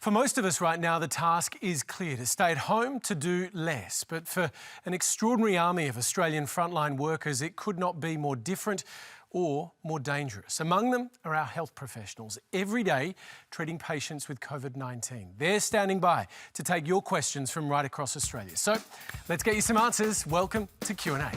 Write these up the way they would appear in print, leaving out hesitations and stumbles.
For most of us right now, the task is clear: to stay at home, to do less. But for an extraordinary army of Australian frontline workers, it could not be more different or more dangerous. Among them are our health professionals, every day treating patients with COVID-19. They're standing by to take your questions from right across Australia. So let's get you some answers. Welcome to Q&A.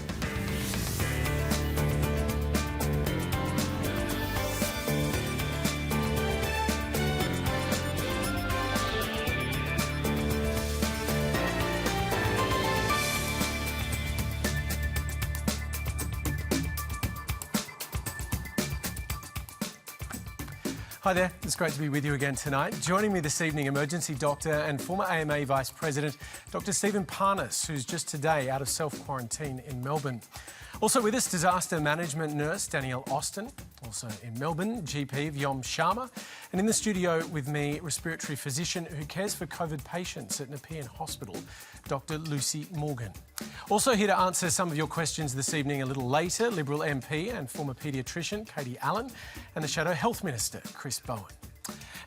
Hi there, it's great to be with you again tonight. Joining me this evening, emergency doctor and former AMA Vice President, Dr. Stephen Parnis, who's just today out of self-quarantine in Melbourne. Also with us, disaster management nurse Danielle. Also in Melbourne, GP Vyom Sharma. And in the studio with me, respiratory physician who cares for COVID patients at Nepean Hospital, Dr. Lucy Morgan. Also here to answer some of your questions this evening a little later, Liberal MP and former paediatrician Katie Allen and the Shadow Health Minister, Chris Bowen.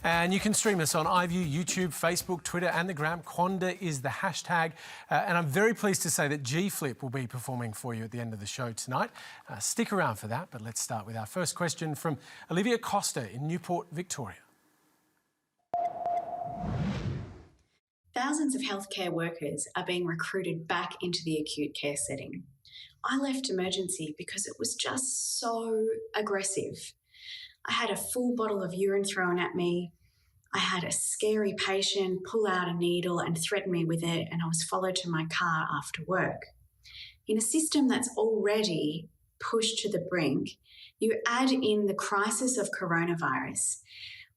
And you can stream us on iView, YouTube, Facebook, Twitter and the Gram. Quanda is the hashtag. And I'm very pleased to say that G-Flip will be performing for you at the end of the show tonight. Stick around for that, but let's start with our first question from Olivia Costa in Newport, Victoria. Thousands of healthcare workers are being recruited back into the acute care setting. I left emergency because it was just so aggressive. I had a full bottle of urine thrown at me. I had a scary patient pull out a needle and threaten me with it, and I was followed to my car after work. In a system that's already pushed to the brink, you add in the crisis of coronavirus.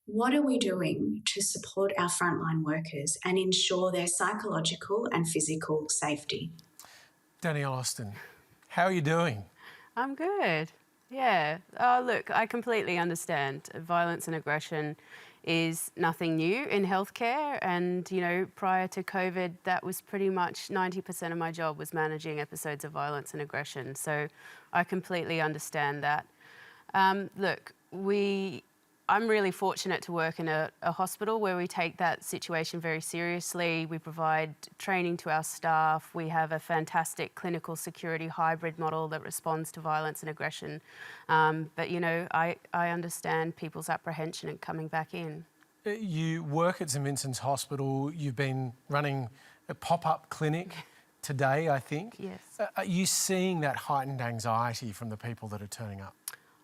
What are we doing to support our frontline workers and ensure their psychological and physical safety? Danielle, how are you doing? I'm good. Yeah. Oh, look, I completely understand. Violence and aggression is nothing new in healthcare. And, you know, prior to COVID, that was pretty much 90% of my job was managing episodes of violence and aggression. So I completely understand that. Look, I'm really fortunate to work in a hospital where we take that situation very seriously. We provide training to our staff. We have a fantastic clinical security hybrid model that responds to violence and aggression. But, you know, I understand people's apprehension in coming back in. You work at St Vincent's Hospital. You've been running a pop-up clinic today, I think. Yes. Are you seeing that heightened anxiety from the people that are turning up?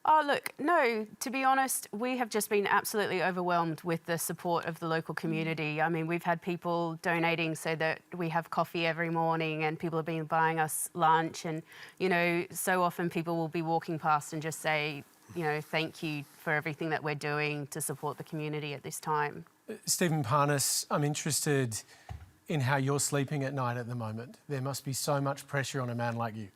Oh, look, no, to be honest, we have just been absolutely overwhelmed with the support of the local community. I mean, we've had people donating so that we have coffee every morning, and people have been buying us lunch, and, you know, so often people will be walking past and just say, you know, thank you for everything that we're doing to support the community at this time. Stephen Parnis, I'm interested in how you're sleeping at night at the moment. There must be so much pressure on a man like you.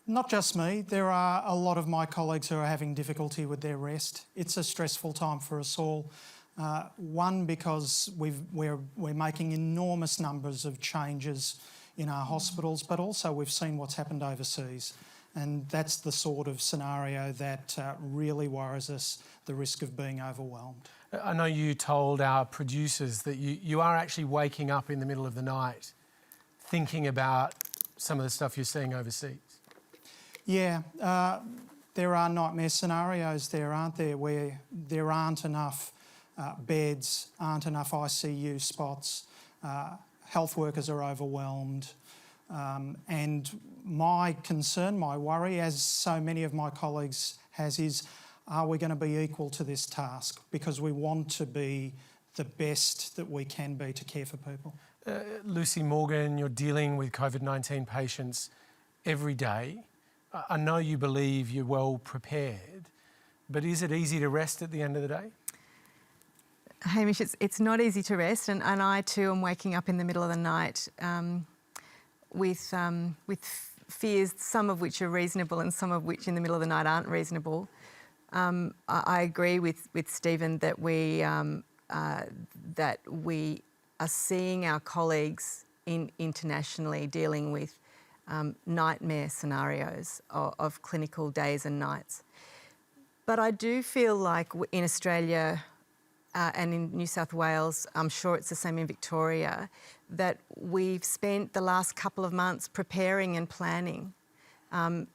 Not just me. There are a lot of my colleagues who are having difficulty with their rest. It's a stressful time for us all. One, because we're making enormous numbers of changes in our hospitals, but also we've seen what's happened overseas. And that's the sort of scenario that really worries us, the risk of being overwhelmed. I know you told our producers that you are actually waking up in the middle of the night thinking about some of the stuff you're seeing overseas. Yeah, there are nightmare scenarios there, aren't there, where there aren't enough beds, aren't enough ICU spots, health workers are overwhelmed. And my concern, my worry, as so many of my colleagues has, is are we going to be equal to this task? Because we want to be the best that we can be to care for people. Lucy Morgan, you're dealing with COVID-19 patients every day. I know you believe you're well prepared, but is it easy to rest at the end of the day? Hamish, it's not easy to rest, and I too am waking up in the middle of the night with fears, some of which are reasonable and some of which in the middle of the night aren't reasonable. I agree with Stephen that we are seeing our colleagues internationally dealing with nightmare scenarios of clinical days and nights. But I do feel like in Australia, and in New South Wales, I'm sure it's the same in Victoria, that we've spent the last couple of months preparing and planning. I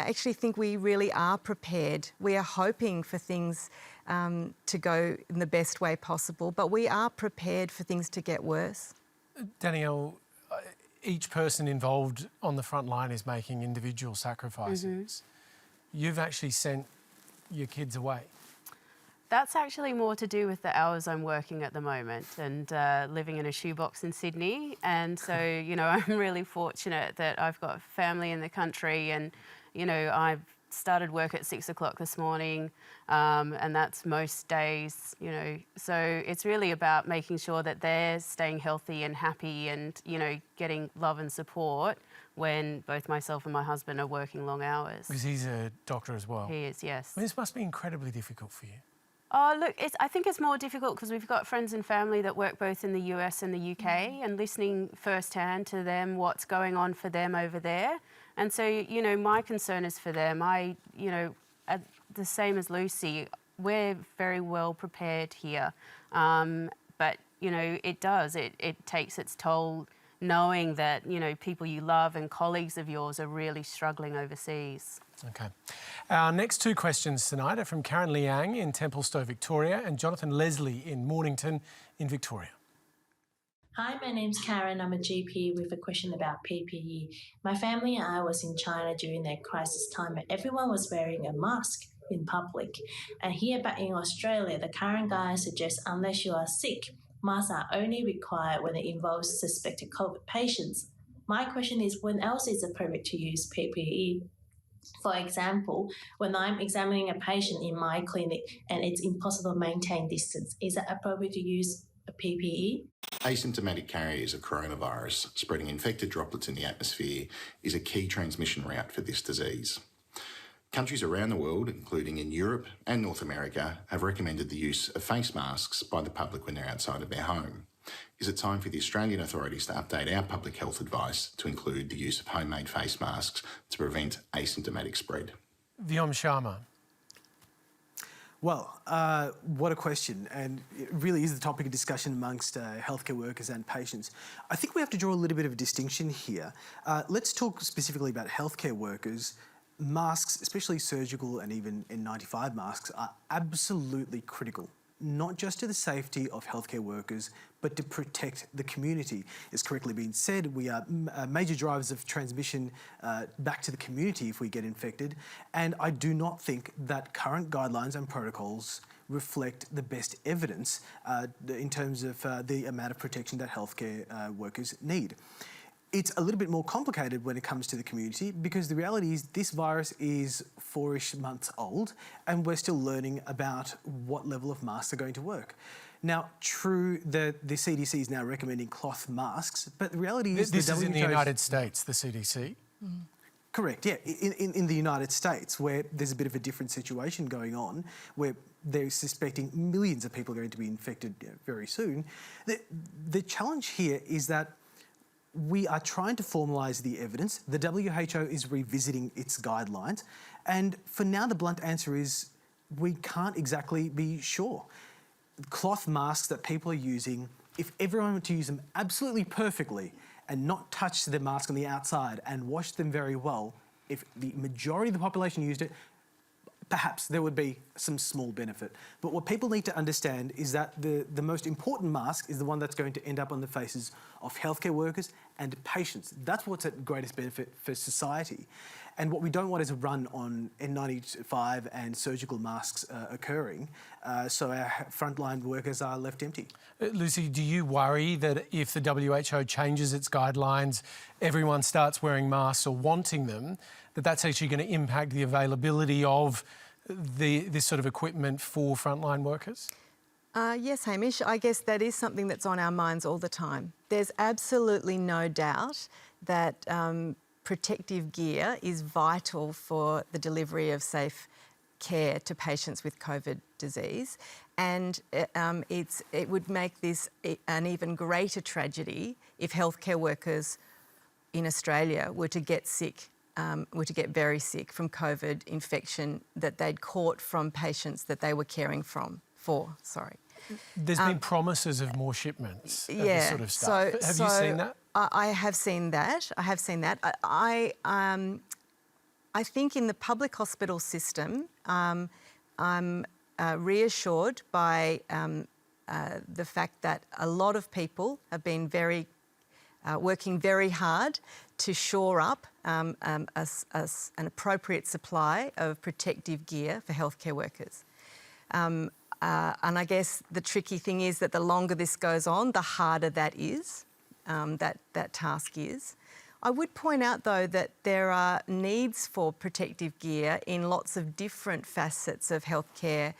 actually think we really are prepared. We are hoping for things to go in the best way possible, but we are prepared for things to get worse. Danielle, each person involved on the front line is making individual sacrifices. You've actually sent your kids away. That's actually more to do with the hours I'm working at the moment and living in a shoebox in Sydney. And so, I'm really fortunate that I've got family in the country and, I've started work at 6 o'clock this morning and that's most days, So it's really about making sure that they're staying healthy and happy and, getting love and support when both myself and my husband are working long hours. Because he's a doctor as well. He is, yes. This must be incredibly difficult for you. Oh, look, I think it's more difficult because we've got friends and family that work both in the US and the UK and listening firsthand to them, what's going on for them over there. And so, my concern is for them. The same as Lucy, we're very well prepared here. But, it takes its toll knowing that, people you love and colleagues of yours are really struggling overseas. Okay. Our next two questions tonight are from Karen Liang in Templestowe, Victoria, and Jonathan Leslie in Mornington in Victoria. Hi, my name's Karen. I'm a GP with a question about PPE. My family and I was in China during that crisis time and everyone was wearing a mask in public. And here back in Australia, the current guidance suggests unless you are sick, masks are only required when it involves suspected COVID patients. My question is, when else is it appropriate to use PPE? For example, when I'm examining a patient in my clinic and it's impossible to maintain distance, is it appropriate to use a PPE? Asymptomatic carriers of coronavirus spreading infected droplets in the atmosphere is a key transmission route for this disease. Countries around the world, including in Europe and North America, have recommended the use of face masks by the public when they're outside of their home. Is it time for the Australian authorities to update our public health advice to include the use of homemade face masks to prevent asymptomatic spread? Vyom Sharma. Well, what a question, and it really is the topic of discussion amongst healthcare workers and patients. I think we have to draw a little bit of a distinction here. Let's talk specifically about healthcare workers. Masks, especially surgical and even N95 masks, are absolutely critical, not just to the safety of healthcare workers, but to protect the community. As correctly been said, we are major drivers of transmission back to the community if we get infected, and I do not think that current guidelines and protocols reflect the best evidence in terms of the amount of protection that healthcare workers need. It's a little bit more complicated when it comes to the community because the reality is this virus is 4-ish months old and we're still learning about what level of masks are going to work. Now, true that the CDC is now recommending cloth masks, but the reality is... This is in the United States, the CDC? Correct, yeah. In the United States, where there's a bit of a different situation going on, where they're suspecting millions of people are going to be infected very soon. The challenge here is that we are trying to formalise the evidence. The WHO is revisiting its guidelines. And for now, the blunt answer is we can't exactly be sure. Cloth masks that people are using, if everyone were to use them absolutely perfectly and not touch the mask on the outside and wash them very well, if the majority of the population used it, perhaps there would be some small benefit. But what people need to understand is that the most important mask is the one that's going to end up on the faces of healthcare workers and patients. That's what's at greatest benefit for society. And what we don't want is a run on N95 and surgical masks occurring, so our frontline workers are left empty. Lucy, do you worry that if the WHO changes its guidelines, everyone starts wearing masks or wanting them, that's actually going to impact the availability of this sort of equipment for frontline workers? Yes, Hamish, I guess that is something that's on our minds all the time. There's absolutely no doubt that protective gear is vital for the delivery of safe care to patients with COVID disease, and it would make this an even greater tragedy if healthcare workers in Australia were to get sick were to get very sick from COVID infection that they'd caught from patients that they were caring for. There's been promises of more shipments of this sort of stuff. Have you seen that? I have seen that. I think in the public hospital system, I'm reassured by the fact that a lot of people have been working very hard to shore up an appropriate supply of protective gear for healthcare workers. And I guess the tricky thing is that the longer this goes on, the harder that is, that task is. I would point out, though, that there are needs for protective gear in lots of different facets of healthcare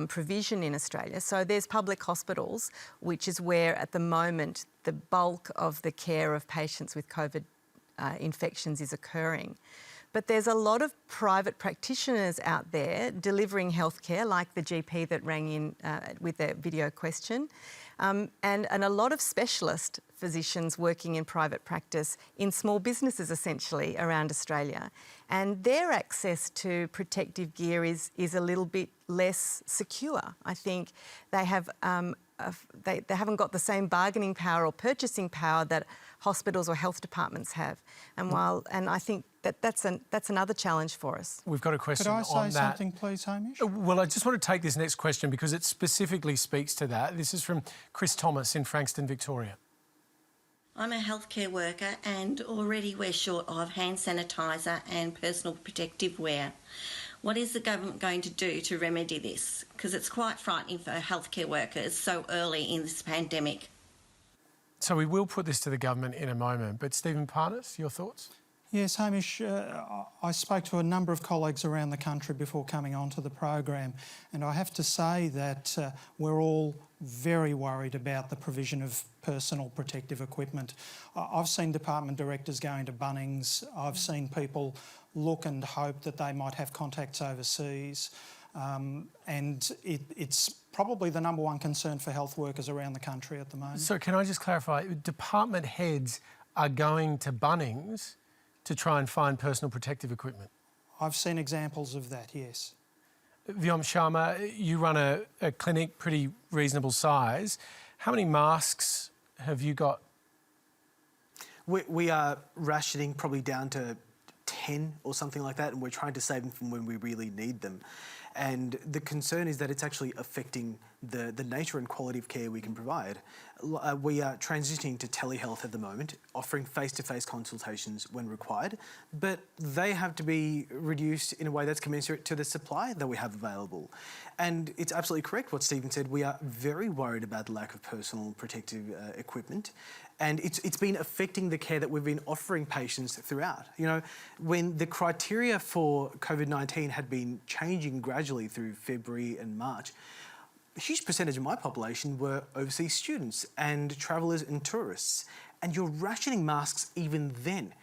provision in Australia. So there's public hospitals, which is where, at the moment, the bulk of the care of patients with COVID infections is occurring. But there's a lot of private practitioners out there delivering healthcare, like the GP that rang in with a video question, and a lot of specialist physicians working in private practice in small businesses, essentially, around Australia. And their access to protective gear is a little bit less secure. I think they have they haven't got the same bargaining power or purchasing power that hospitals or health departments have. And I think that's another challenge for us. We've got a question on that. Could I say something, please, Hamish? Well, I just want to take this next question because it specifically speaks to that. This is from Chris Thomas in Frankston, Victoria. I'm a healthcare worker and already we're short of hand sanitizer and personal protective wear. What is the government going to do to remedy this? Because it's quite frightening for healthcare workers so early in this pandemic. So we will put this to the government in a moment, but Stephen Parnis, your thoughts? Yes, Hamish, I spoke to a number of colleagues around the country before coming onto the program, and I have to say that we're all very worried about the provision of personal protective equipment. I've seen department directors going to Bunnings. I've seen people look and hope that they might have contacts overseas. And it's probably the number one concern for health workers around the country at the moment. So can I just clarify, department heads are going to Bunnings to try and find personal protective equipment? I've seen examples of that, yes. Vyom, Sharma, you run a clinic pretty reasonable size. How many masks have you got? We are rationing probably down to 10 or something like that, and we're trying to save them from when we really need them. And the concern is that it's actually affecting the nature and quality of care we can provide. We are transitioning to telehealth at the moment, offering face-to-face consultations when required, but they have to be reduced in a way that's commensurate to the supply that we have available. And it's absolutely correct what Stephen said. We are very worried about the lack of personal protective equipment, and it's been affecting the care that we've been offering patients throughout. You know, when the criteria for COVID-19 had been changing gradually through February and March, a huge percentage of my population were overseas students and travellers and tourists, and you're rationing masks even then.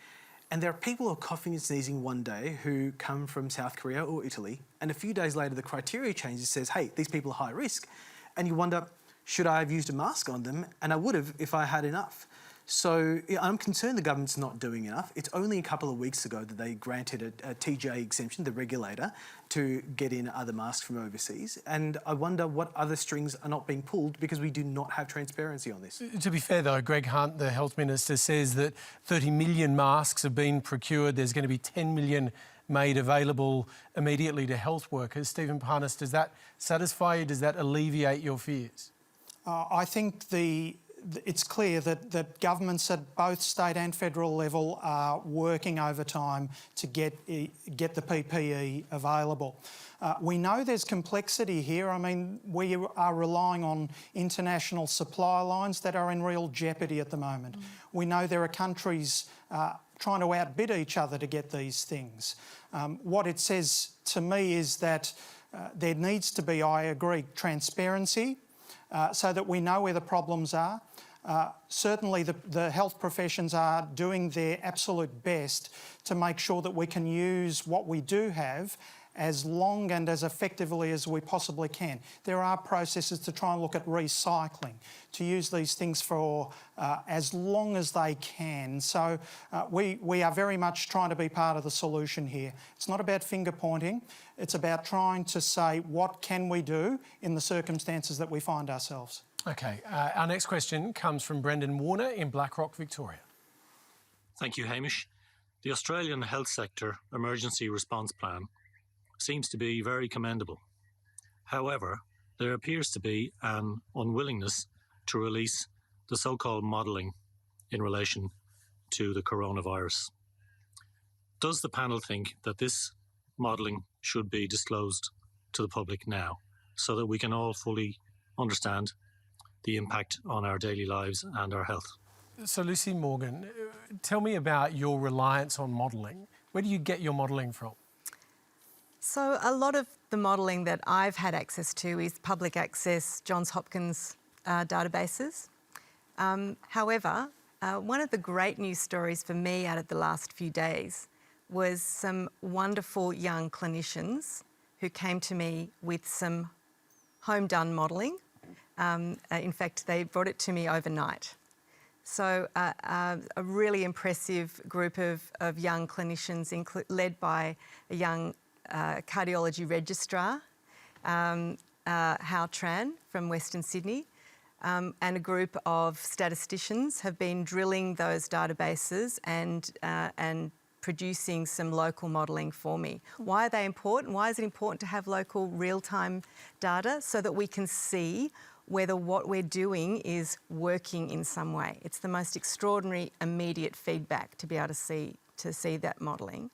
And there are people who are coughing and sneezing one day who come from South Korea or Italy, and a few days later the criteria changes, says, hey, these people are high risk. And you wonder, should I have used a mask on them? And I would have if I had enough. So I'm concerned the government's not doing enough. It's only a couple of weeks ago that they granted a TGA exemption, the regulator, to get in other masks from overseas. And I wonder what other strings are not being pulled because we do not have transparency on this. To be fair, though, Greg Hunt, the Health Minister, says that 30 million masks have been procured. There's going to be 10 million made available immediately to health workers. Stephen Parnis, does that satisfy you? Does that alleviate your fears? I think it's clear that governments at both state and federal level are working overtime to get the PPE available. We know there's complexity here. I mean, we are relying on international supply lines that are in real jeopardy at the moment. We know there are countries trying to outbid each other to get these things. What it says to me is that there needs to be, I agree, transparency, so that we know where the problems are. Certainly the health professions are doing their absolute best to make sure that we can use what we do have as long and as effectively as we possibly can. There are processes to try and look at recycling, to use these things for as long as they can. So we are very much trying to be part of the solution here. It's not about finger pointing, it's about trying to say what can we do in the circumstances that we find ourselves. Okay, our next question comes from Brendan Warner in Blackrock, Victoria. Thank you, Hamish. The Australian Health Sector Emergency Response Plan seems to be very commendable. However, there appears to be an unwillingness to release the so-called modelling in relation to the coronavirus. Does the panel think that this modelling should be disclosed to the public now so that we can all fully understand the impact on our daily lives and our health? So Lucy Morgan, tell me about your reliance on modelling. Where do you get your modelling from? So a lot of the modelling that I've had access to is public access Johns Hopkins databases. However, one of the great news stories for me out of the last few days was some wonderful young clinicians who came to me with some home-done modelling. In fact, they brought it to me overnight. So a really impressive group of young clinicians led by a young cardiology registrar, Hao Tran from Western Sydney, and a group of statisticians have been drilling those databases and producing some local modelling for me. Why are they important? Why is it important to have local real-time data? So that we can see whether what we're doing is working in some way. It's the most extraordinary immediate feedback to be able to see that modelling.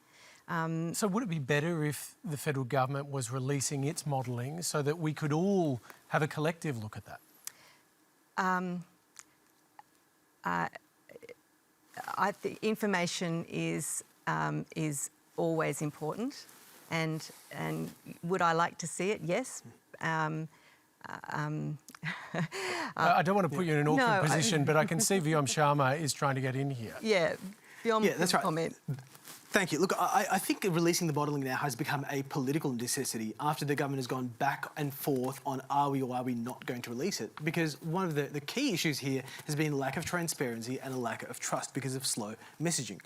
So would it be better if the federal government was releasing its modelling so that we could all have a collective look at that? The information is always important, and would I like to see it? Yes. I don't want to put you in an awkward position, but I can see Vyom Sharma is trying to get in here. Yeah, Vyom, yeah, that's right. Comment. Thank you. Look, I think releasing the modelling now has become a political necessity after the government has gone back and forth on are we or are we not going to release it. Because one of the key issues here has been lack of transparency and a lack of trust because of slow messaging.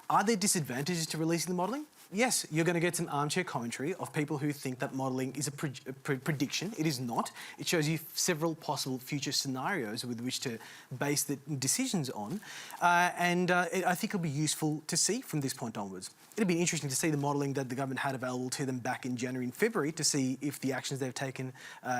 Are there disadvantages to releasing the modelling? Yes, you're going to get some armchair commentary of people who think that modelling is a prediction. It is not. It shows you several possible future scenarios with which to base the decisions on. I think it'll be useful to see from this point onwards. It'll be interesting to see the modelling that the government had available to them back in January and February to see if the actions they've taken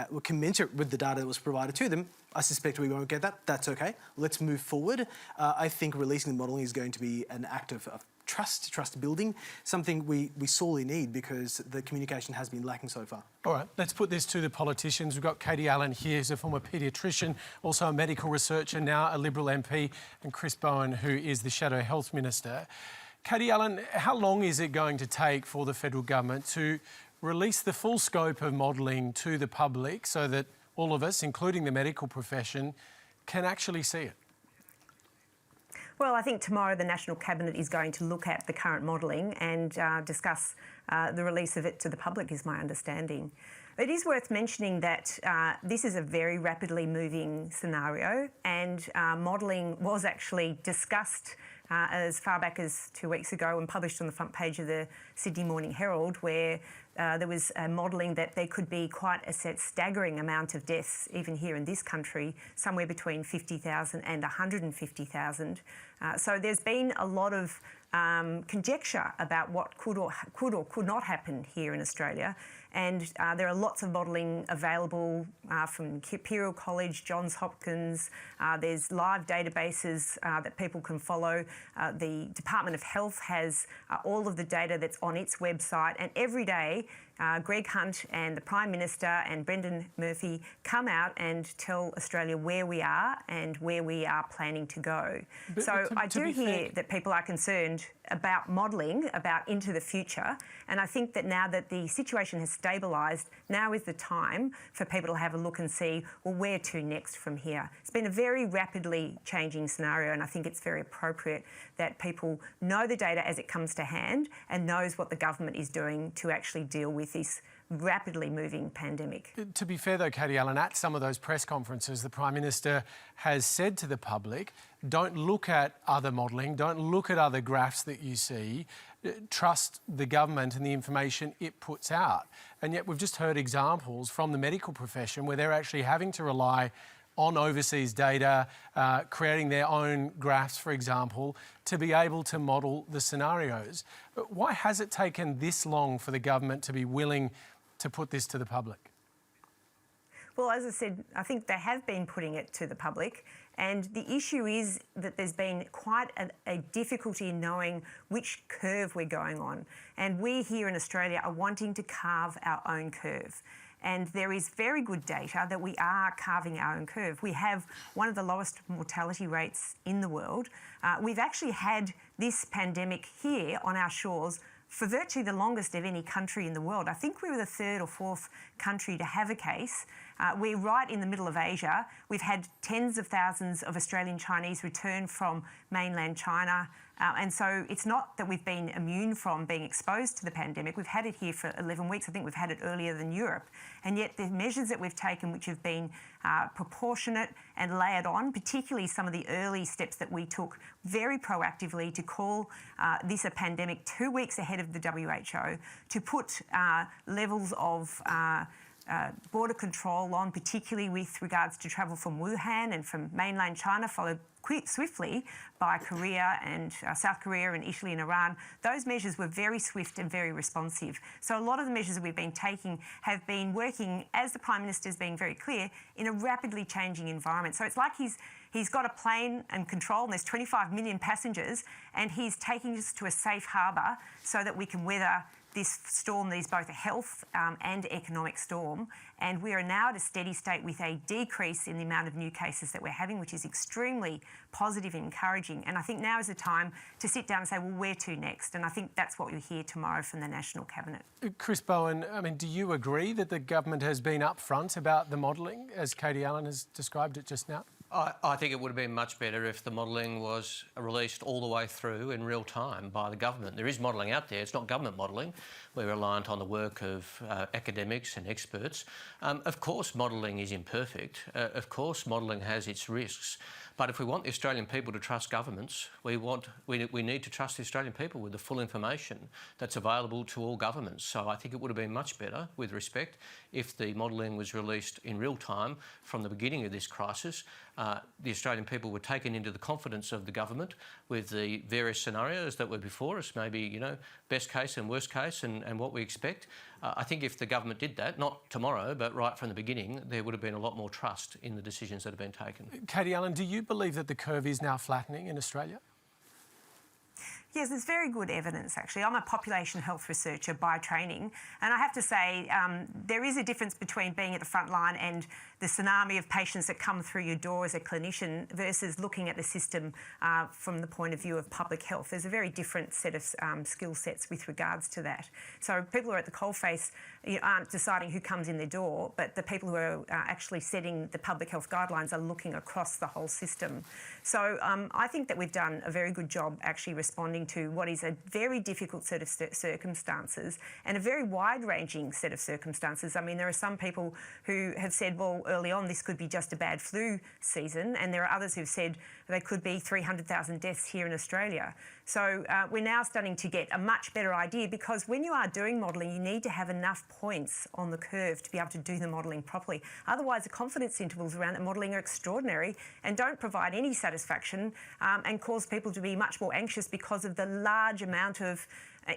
were commensurate with the data that was provided to them. I suspect we won't get that. That's okay. Let's move forward. I think releasing the modelling is going to be an act of trust building, something we sorely need because the communication has been lacking so far. All right, let's put this to the politicians. We've got Katie Allen here, who's a former paediatrician, also a medical researcher, now a Liberal MP, and Chris Bowen, who is the Shadow Health Minister. Katie Allen, how long is it going to take for the federal government to release the full scope of modelling to the public so that all of us, including the medical profession, can actually see it? Well, I think tomorrow the National Cabinet is going to look at the current modelling and discuss the release of it to the public, is my understanding. It is worth mentioning that this is a very rapidly moving scenario, and modelling was actually discussed as far back as 2 weeks ago and published on the front page of the Sydney Morning Herald, where there was modelling that there could be quite a staggering amount of deaths, even here in this country, somewhere between 50,000 and 150,000. So there's been a lot of conjecture about what could or could not happen here in Australia. And there are lots of modelling available from Imperial College, Johns Hopkins. There's live databases that people can follow. The Department of Health has all of the data that's on its website. And every day, Greg Hunt and the Prime Minister and Brendan Murphy come out and tell Australia where we are and where we are planning to go. So I do hear that people are concerned about modelling, about into the future. And I think that now that the situation has stabilised, now is the time for people to have a look and see, well, where to next from here? It's been a very rapidly changing scenario, and I think it's very appropriate that people know the data as it comes to hand and knows what the government is doing to actually deal with with this rapidly moving pandemic. To be fair though, Katie Allen, at some of those press conferences, the Prime Minister has said to the public, don't look at other modelling, don't look at other graphs that you see, trust the government and the information it puts out. And yet we've just heard examples from the medical profession where they're actually having to rely on overseas data, creating their own graphs, for example, to be able to model the scenarios. But why has it taken this long for the government to be willing to put this to the public? Well, as I said, I think they have been putting it to the public, and the issue is that there's been quite a difficulty in knowing which curve we're going on. And we here in Australia are wanting to carve our own curve. And there is very good data that we are carving our own curve. We have one of the lowest mortality rates in the world. We've actually had this pandemic here on our shores for virtually the longest of any country in the world. I think we were the third or fourth country to have a case. We're right in the middle of Asia. We've had tens of thousands of Australian Chinese return from mainland China. And so it's not that we've been immune from being exposed to the pandemic. We've had it here for 11 weeks. I think we've had it earlier than Europe. And yet the measures that we've taken, which have been proportionate and layered on, particularly some of the early steps that we took very proactively to call this a pandemic 2 weeks ahead of the WHO, to put levels of border control on, particularly with regards to travel from Wuhan and from mainland China, followed swiftly by Korea and South Korea and Italy and Iran. Those measures were very swift and very responsive. So a lot of the measures that we've been taking have been working, as the Prime Minister has been very clear, in a rapidly changing environment. So it's like he's got a plane and control, and there's 25 million passengers, and he's taking us to a safe harbour so that we can weather this storm that is both a health and economic storm. And we are now at a steady state with a decrease in the amount of new cases that we're having, which is extremely positive and encouraging. And I think now is the time to sit down and say, well, where to next? And I think that's what you'll hear tomorrow from the National Cabinet. Chris Bowen, I mean, do you agree that the government has been upfront about the modelling, as Katie Allen has described it just now? I think it would have been much better if the modelling was released all the way through in real time by the government. There is modelling out there. It's not government modelling. We're reliant on the work of academics and experts. Of course, modelling is imperfect. Of course, modelling has its risks. But if we want the Australian people to trust governments, we need to trust the Australian people with the full information that's available to all governments. So I think it would have been much better, with respect, if the modelling was released in real time from the beginning of this crisis. The Australian people were taken into the confidence of the government with the various scenarios that were before us, maybe, you know, best case and worst case and what we expect. I think if the government did that, not tomorrow, but right from the beginning, there would have been a lot more trust in the decisions that have been taken. Katie Allen, do you believe that the curve is now flattening in Australia? Yes, there's very good evidence, actually. I'm a population health researcher by training, and I have to say there is a difference between being at the front line and the tsunami of patients that come through your door as a clinician versus looking at the system from the point of view of public health. There's a very different set of skill sets with regards to that. So people who are at the coalface aren't deciding who comes in their door, but the people who are actually setting the public health guidelines are looking across the whole system. So I think that we've done a very good job actually responding to what is a very difficult set of circumstances and a very wide-ranging set of circumstances. I mean, there are some people who have said, well, early on this could be just a bad flu season, and there are others who've said there could be 300,000 deaths here in Australia. So we're now starting to get a much better idea, because when you are doing modelling, you need to have enough points on the curve to be able to do the modelling properly. Otherwise, the confidence intervals around the modelling are extraordinary and don't provide any satisfaction and cause people to be much more anxious because of the large amount of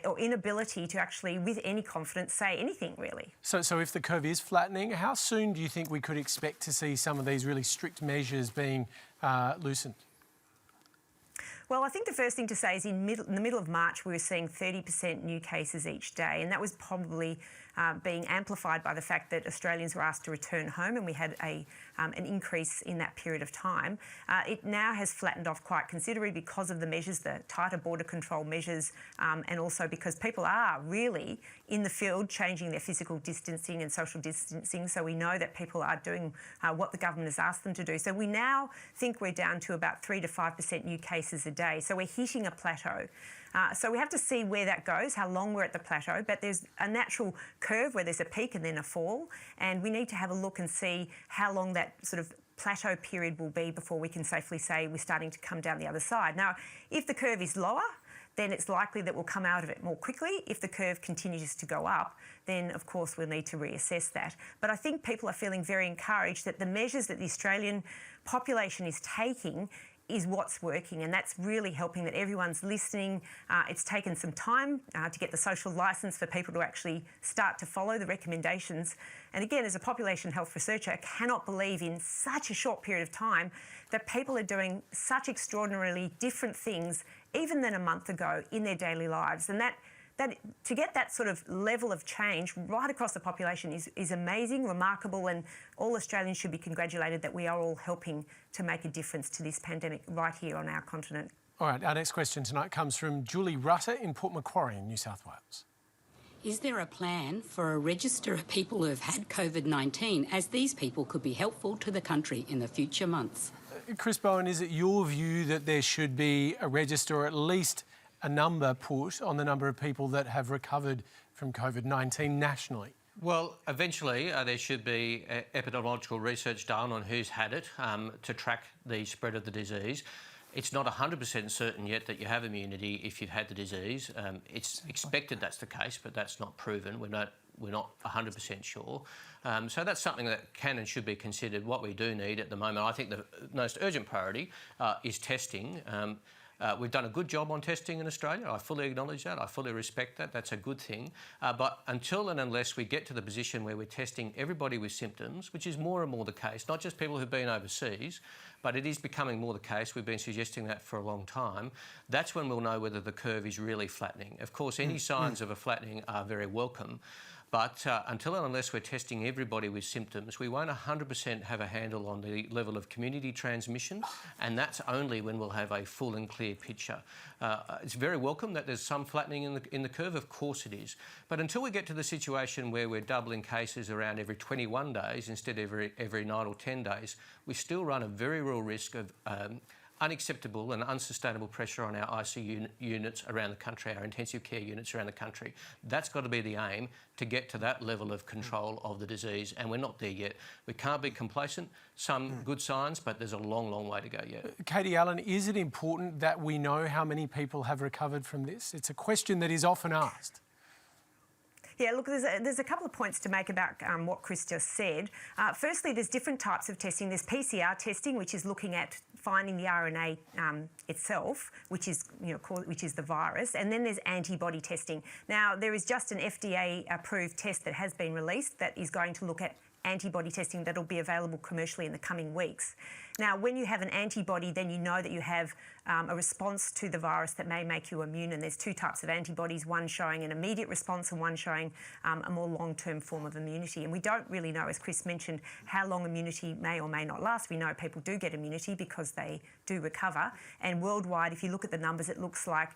or inability to actually, with any confidence, say anything, really. So if the curve is flattening, how soon do you think we could expect to see some of these really strict measures being loosened? Well, I think the first thing to say is in the middle of March, we were seeing 30% new cases each day, and that was probably being amplified by the fact that Australians were asked to return home, and we had an increase in that period of time. It now has flattened off quite considerably because of the measures, the tighter border control measures, and also because people are really in the field changing their physical distancing and social distancing. So we know that people are doing what the government has asked them to do. So we now think we're down to about 3 to 5% new cases a day. So we're hitting a plateau. So we have to see where that goes, how long we're at the plateau, but there's a natural curve where there's a peak and then a fall, and we need to have a look and see how long that sort of plateau period will be before we can safely say we're starting to come down the other side. Now, if the curve is lower, then it's likely that we'll come out of it more quickly. If the curve continues to go up, then of course we'll need to reassess that. But I think people are feeling very encouraged that the measures that the Australian population is taking is what's working, and that's really helping, that everyone's listening. It's taken some time to get the social licence for people to actually start to follow the recommendations. And again, as a population health researcher, I cannot believe in such a short period of time that people are doing such extraordinarily different things even than a month ago in their daily lives. And that to get that sort of level of change right across the population is amazing, remarkable, and all Australians should be congratulated that we are all helping to make a difference to this pandemic right here on our continent. All right, our next question tonight comes from Julie Rutter in Port Macquarie in New South Wales. Is there a plan for a register of people who have had COVID-19, as these people could be helpful to the country in the future months? Chris Bowen, is it your view that there should be a register, or at least a number put on the number of people that have recovered from COVID-19 nationally? Well, eventually there should be epidemiological research done on who's had it to track the spread of the disease. It's not 100% certain yet that you have immunity if you've had the disease. It's expected that's the case, but that's not proven. We're not 100% sure. So that's something that can and should be considered. What we do need at the moment, I think the most urgent priority is testing. We've done a good job on testing in Australia. I fully acknowledge that. I fully respect that. That's a good thing. But until and unless we get to the position where we're testing everybody with symptoms, which is more and more the case, not just people who've been overseas, but it is becoming more the case. We've been suggesting that for a long time. That's when we'll know whether the curve is really flattening. Of course, any signs of a flattening are very welcome. But until and unless we're testing everybody with symptoms, we won't 100% have a handle on the level of community transmission, and that's only when we'll have a full and clear picture. It's very welcome that there's some flattening in the curve, of course it is. But until we get to the situation where we're doubling cases around every 21 days instead of every 9 or 10 days, we still run a very real risk of unacceptable and unsustainable pressure on our ICU units around the country, our intensive care units around the country. That's got to be the aim, to get to that level of control of the disease, and we're not there yet. We can't be complacent. Some good signs, but there's a long, long way to go yet. Katie Allen, is it important that we know how many people have recovered from this? It's a question that is often asked. Yeah, look, there's a couple of points to make about what Chris just said. Firstly, there's different types of testing. There's PCR testing, which is looking at finding the RNA itself, which is the virus, and then there's antibody testing. Now, there is just an FDA-approved test that has been released that is going to look at antibody testing that'll be available commercially in the coming weeks. Now, when you have an antibody, then you know that you have a response to the virus that may make you immune, and there's two types of antibodies, one showing an immediate response and one showing a more long-term form of immunity. And we don't really know, as Chris mentioned, how long immunity may or may not last. We know people do get immunity because they do recover, and worldwide, if you look at the numbers, it looks like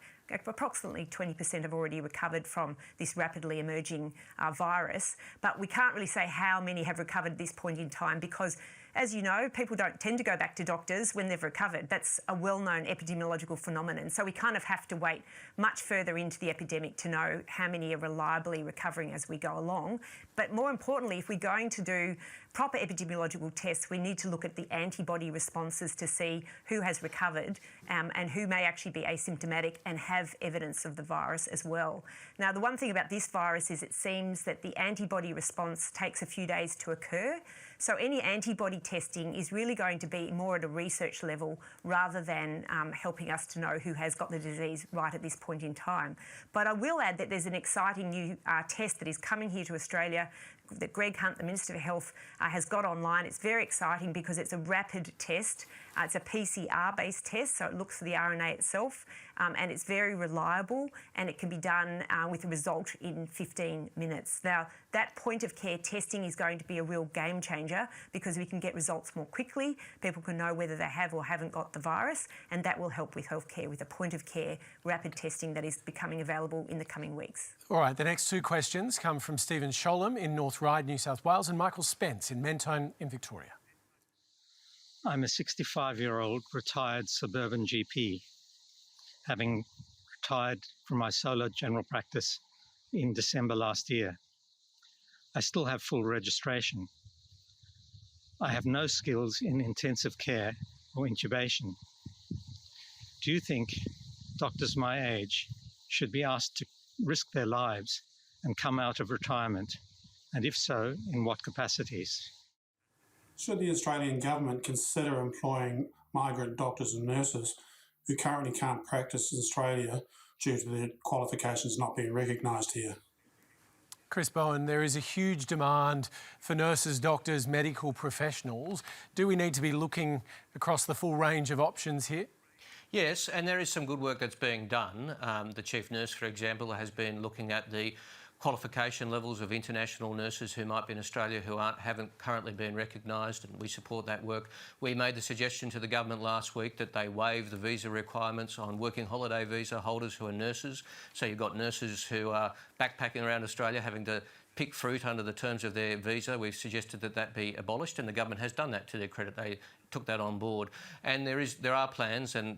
approximately 20% have already recovered from this rapidly emerging virus. But we can't really say how many have recovered at this point in time because, as you know, people don't tend to go back to doctors when they've recovered. That's a well-known epidemiological phenomenon. So we kind of have to wait much further into the epidemic to know how many are reliably recovering as we go along. But more importantly, if we're going to do proper epidemiological tests, we need to look at the antibody responses to see who has recovered and who may actually be asymptomatic and have evidence of the virus as well. Now, the one thing about this virus is it seems that the antibody response takes a few days to occur. So any antibody testing is really going to be more at a research level rather than helping us to know who has got the disease right at this point in time. But I will add that there's an exciting new test that is coming here to Australia that Greg Hunt, the Minister for Health, has got online. It's very exciting because it's a rapid test. It's a PCR-based test, so it looks for the RNA itself, and it's very reliable, and it can be done with a result in 15 minutes. Now, that point-of-care testing is going to be a real game changer because we can get results more quickly. People can know whether they have or haven't got the virus, and that will help with healthcare with a point-of-care rapid testing that is becoming available in the coming weeks. All right, the next two questions come from Stephen Sholem in North Ryde, New South Wales, and Michael Spence in Mentone in Victoria. I'm a 65-year-old retired suburban GP. Having retired from my solo general practice in December last year. I still have full registration. I have no skills in intensive care or intubation. Do you think doctors my age should be asked to risk their lives and come out of retirement? And if so, in what capacities? Should the Australian government consider employing migrant doctors and nurses who currently can't practice in Australia due to their qualifications not being recognised here? Chris Bowen, there is a huge demand for nurses, doctors, medical professionals. Do we need to be looking across the full range of options here? Yes, and there is some good work that's being done. The Chief Nurse, for example, has been looking at the qualification levels of international nurses who might be in Australia who haven't currently been recognised, and we support that work. We made the suggestion to the government last week that they waive the visa requirements on working holiday visa holders who are nurses. So you've got nurses who are backpacking around Australia having to pick fruit under the terms of their visa. We've suggested that that be abolished, and the government has done that to their credit. They took that on board. And there are plans and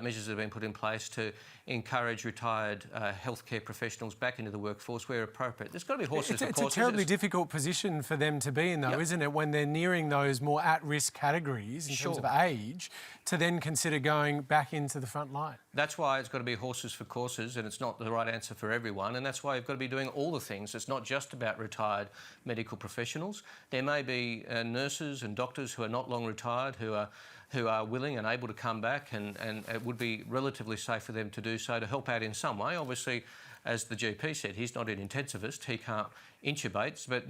measures that have been put in place to encourage retired healthcare professionals back into the workforce where appropriate. There's got to be horses for courses. It's a terribly difficult position for them to be in, though, isn't it, when they're nearing those more at-risk categories in terms of age, to then consider going back into the front line. That's why it's got to be horses for courses, and it's not the right answer for everyone, and that's why you've got to be doing all the things. It's not just about retired medical professionals. There may be nurses and doctors who are not long retired who are willing and able to come back, and it would be relatively safe for them to do so, to help out in some way. Obviously, as the GP said, he's not an intensivist, he can't intubate, but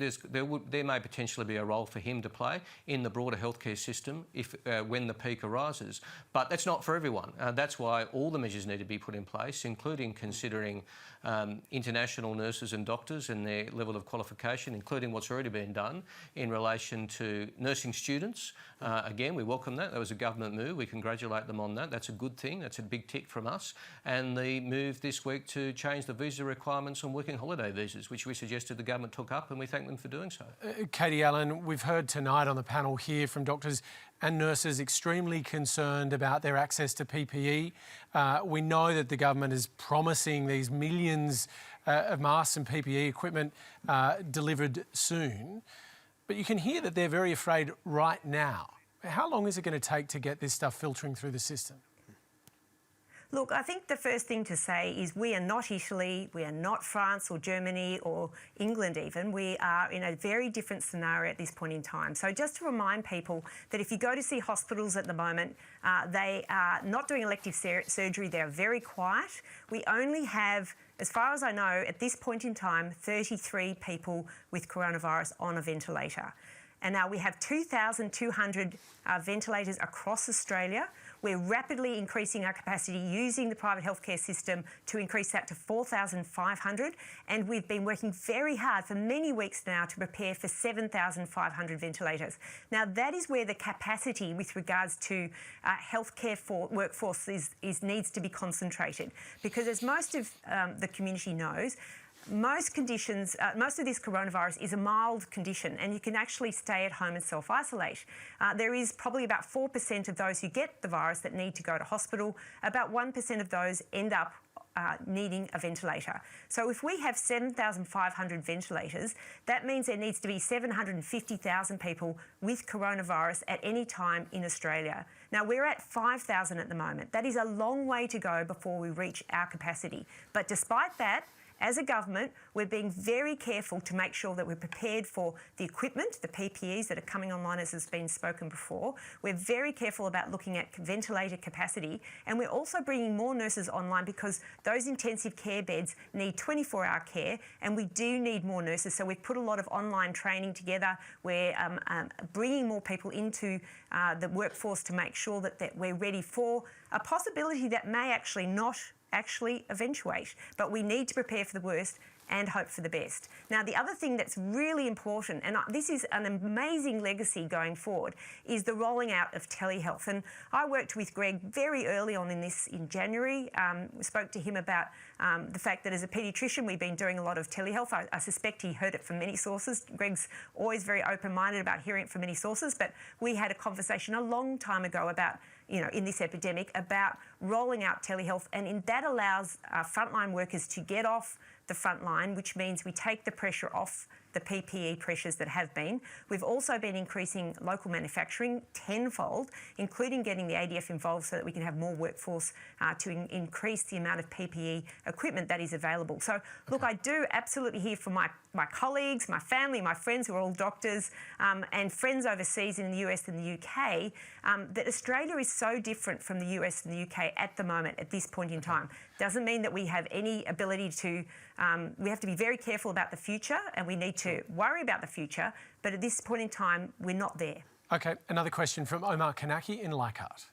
there may potentially be a role for him to play in the broader healthcare system when the peak arises. But that's not for everyone. That's why all the measures need to be put in place, including considering international nurses and doctors and their level of qualification, including what's already been done in relation to nursing students. Again, we welcome that. That was a government move. We congratulate them on that. That's a good thing. That's a big tick from us. And the move this week to change the visa requirements on working holiday visas, which we suggested the government took up, and we thank them for doing so. Katie Allen, we've heard tonight on the panel here from doctors and nurses extremely concerned about their access to PPE. We know that the government is promising these millions of masks and PPE equipment delivered soon, but you can hear that they're very afraid right now. How long is it going to take to get this stuff filtering through the system? Look, I think the first thing to say is we are not Italy, we are not France or Germany or England even. We are in a very different scenario at this point in time. So just to remind people that if you go to see hospitals at the moment, they are not doing elective surgery, they're very quiet. We only have, as far as I know, at this point in time, 33 people with coronavirus on a ventilator. And now we have 2,200 ventilators across Australia. We're rapidly increasing our capacity using the private healthcare system to increase that to 4,500. And we've been working very hard for many weeks now to prepare for 7,500 ventilators. Now, that is where the capacity with regards to healthcare workforce needs to be concentrated. Because as most of the community knows, most conditions, most of this coronavirus is a mild condition, and you can actually stay at home and self-isolate. There is probably about 4% of those who get the virus that need to go to hospital. About 1% of those end up needing a ventilator. So if we have 7,500 ventilators, that means there needs to be 750,000 people with coronavirus at any time in Australia. Now, we're at 5,000 at the moment. That is a long way to go before we reach our capacity. But despite that, as a government, we're being very careful to make sure that we're prepared for the equipment, the PPEs that are coming online, as has been spoken before. We're very careful about looking at ventilator capacity, and we're also bringing more nurses online because those intensive care beds need 24-hour care, and we do need more nurses. So we've put a lot of online training together. We're bringing more people into the workforce to make sure that we're ready for a possibility that may actually not eventuate, but we need to prepare for the worst and hope for the best. Now, the other thing that's really important, and this is an amazing legacy going forward, is the rolling out of telehealth. And I worked with Greg very early on in this in January. Spoke to him about the fact that as a paediatrician, we've been doing a lot of telehealth. I suspect he heard it from many sources. Greg's always very open-minded about hearing it from many sources, but we had a conversation a long time ago about, in this epidemic, about rolling out telehealth, and that allows frontline workers to get off the front line, which means we take the pressure off the PPE pressures that have been. We've also been increasing local manufacturing tenfold, including getting the ADF involved so that we can have more workforce to increase the amount of PPE equipment that is available. So, look, I do absolutely hear from my colleagues, my family, my friends who are all doctors, and friends overseas in the US and the UK, that Australia is so different from the US and the UK at the moment, at this point in time. Doesn't mean that we have any ability to, we have to be very careful about the future, and we need to worry about the future, but at this point in time, we're not there. Okay, another question from Omar Kanaki in Leichhardt.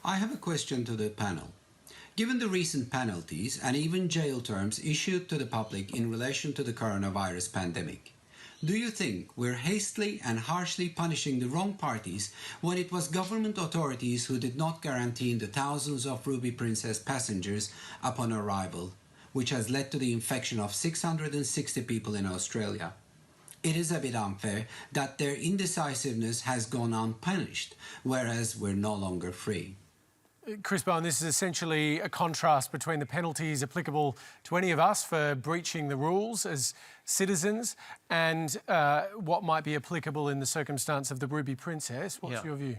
I have a question to the panel. Given the recent penalties and even jail terms issued to the public in relation to the coronavirus pandemic, do you think we're hastily and harshly punishing the wrong parties when it was government authorities who did not guarantee the thousands of Ruby Princess passengers upon arrival, which has led to the infection of 660 people in Australia? It is a bit unfair that their indecisiveness has gone unpunished, whereas we're no longer free. Chris Bowen, this is essentially a contrast between the penalties applicable to any of us for breaching the rules as citizens and what might be applicable in the circumstance of the Ruby Princess. What's your view?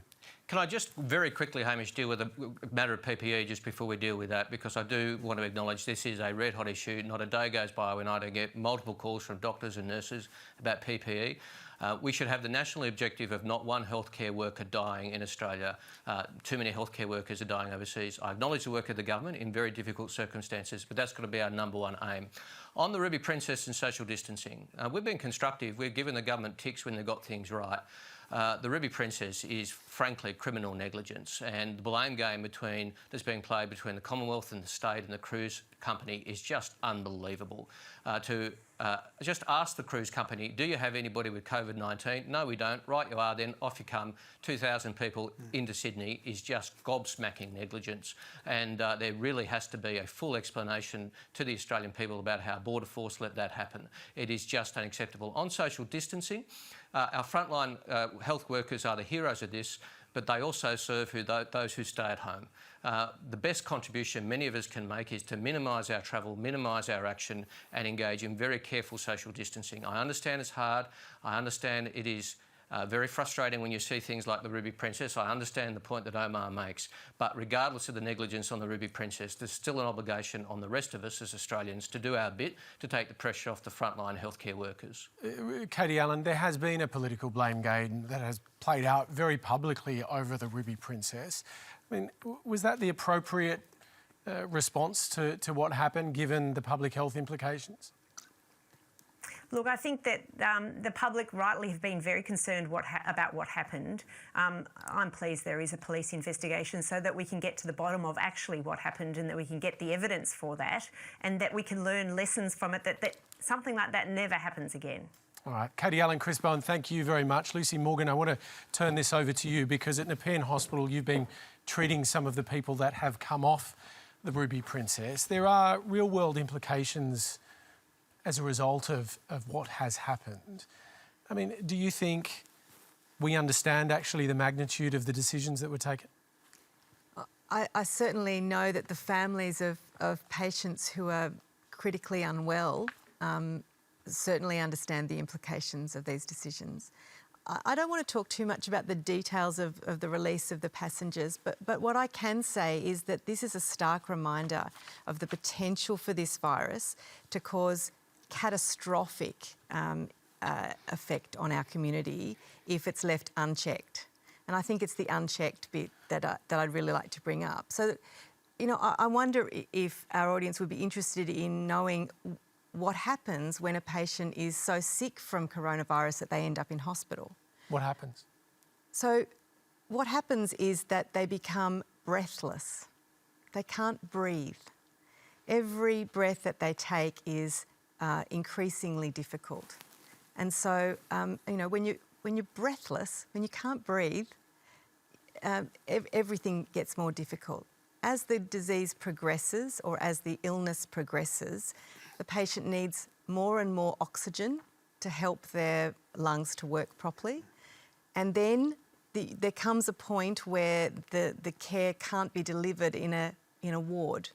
Can I just very quickly, Hamish, deal with the matter of PPE just before we deal with that, because I do want to acknowledge this is a red-hot issue. Not a day goes by when I don't get multiple calls from doctors and nurses about PPE. We should have the national objective of not one healthcare worker dying in Australia. Too many healthcare workers are dying overseas. I acknowledge the work of the government in very difficult circumstances, but that's got to be our number one aim. On the Ruby Princess and social distancing, we've been constructive. We've given the government ticks when they've got things right. The Ruby Princess is, frankly, criminal negligence, and the blame game that's being played between the Commonwealth and the state and the cruise company is just unbelievable. To just ask the cruise company, do you have anybody with COVID-19? No, we don't. Right, you are then. Off you come. 2,000 people into Sydney is just gobsmacking negligence, and there really has to be a full explanation to the Australian people about how Border Force let that happen. It is just unacceptable. On social distancing, our frontline health workers are the heroes of this, but they also serve those who stay at home. The best contribution many of us can make is to minimise our travel, minimise our action, and engage in very careful social distancing. I understand it's hard. I understand it is very frustrating when you see things like the Ruby Princess. I understand the point that Omar makes. But regardless of the negligence on the Ruby Princess, there's still an obligation on the rest of us as Australians to do our bit to take the pressure off the frontline healthcare workers. Katie Allen, there has been a political blame game that has played out very publicly over the Ruby Princess. I mean, was that the appropriate response to what happened, given the public health implications? Look, I think that the public rightly have been very concerned about what happened. I'm pleased there is a police investigation so that we can get to the bottom of actually what happened and that we can get the evidence for that and that we can learn lessons from it, that something like that never happens again. All right. Katie Allen, Chris Bowen, thank you very much. Lucy Morgan, I want to turn this over to you because at Nepean Hospital you've been treating some of the people that have come off the Ruby Princess. There are real-world implications as a result of what has happened. I mean, do you think we understand actually the magnitude of the decisions that were taken? I certainly know that the families of patients who are critically unwell certainly understand the implications of these decisions. I don't want to talk too much about the details of the release of the passengers, but what I can say is that this is a stark reminder of the potential for this virus to cause catastrophic effect on our community if it's left unchecked. And I think it's the unchecked bit that I'd really like to bring up. So, you know, I wonder if our audience would be interested in knowing what happens when a patient is so sick from coronavirus that they end up in hospital. What happens? So what happens is that they become breathless. They can't breathe. Every breath that they take is increasingly difficult. And so, when you're breathless, when you can't breathe, everything gets more difficult. As the disease progresses or as the illness progresses, the patient needs more and more oxygen to help their lungs to work properly. And then there comes a point where the care can't be delivered in a ward.